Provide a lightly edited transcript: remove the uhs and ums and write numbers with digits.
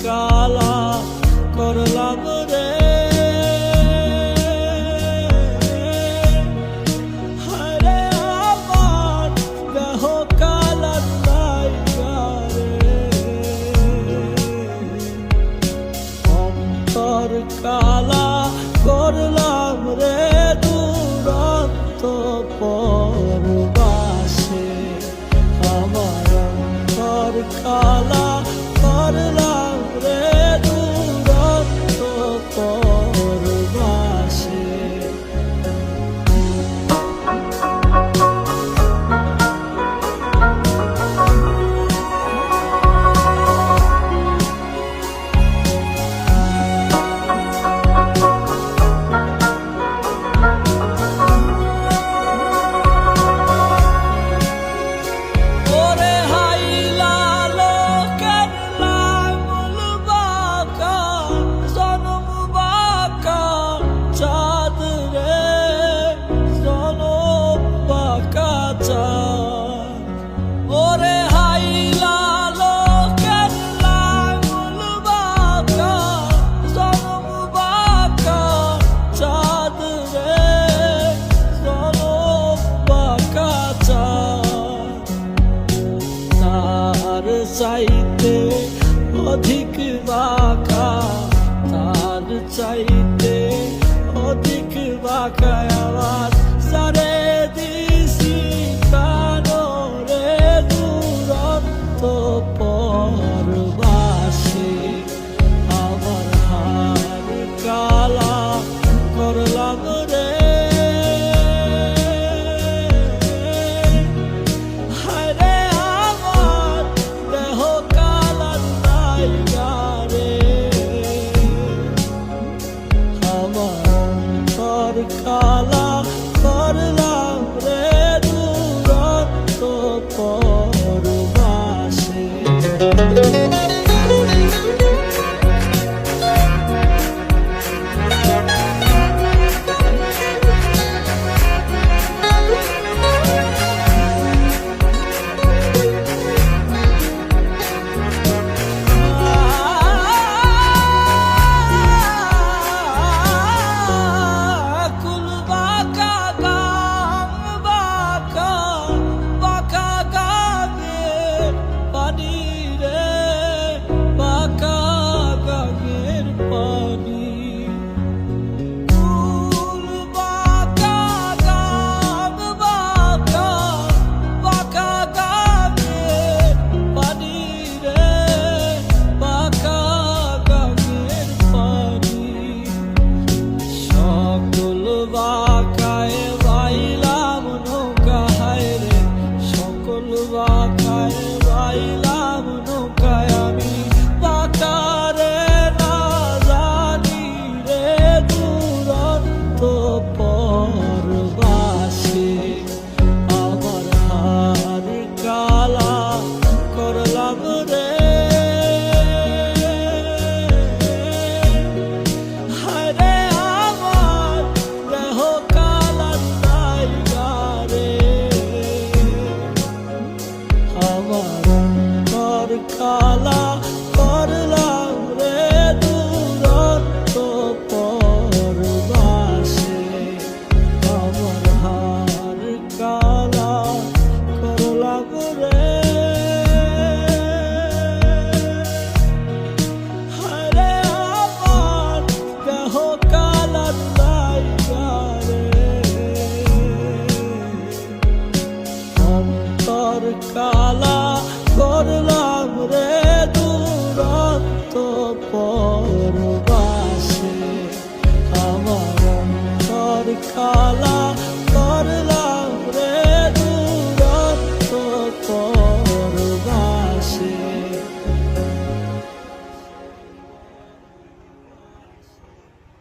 কালা করলাম রে। হায়রে আমার দেহ কালা নাইগা রে, অন্তর কালা করলাম রে দুরন্ত পরবাসে। আমার অন্তর কালা করলাম রে দুরন্ত পরবাসে। ওরে হাইলা লোকের লাঙল বাঁকা জনম বাঁকা চাঁদ রে, জনম বাঁকা চাঁদ। তার চাইতে অধিক বাঁকা, তার চাইতে অধিক বাঁকা আমার সারে দিছি কানো রে দুরন্ত পরবাসে। আমার হার কালা করলাম রে। হায়রে আমার দেহ কালা নাইগা রে, আমার অন্তর কালা করলাম রে দুরন্ত পরবাসে। বাঁকায় বাইলাম নৌকা, হায়রে সকল বাঁকায় বাইলাম নৌকায় আমি বাঁকারে না জানি রে দুরন্ত পরবাসে। আমার হার কালা করলাম রে। কালা করলাম রে দুরন্ত পরবাসে। আমার হার কালা করলাম রে। হায়রে আমার দেহ কালা নাইগা রে, অন্তর কালা করলাম রে দুরন্ত পরবাসে। আমার অন্তর কালা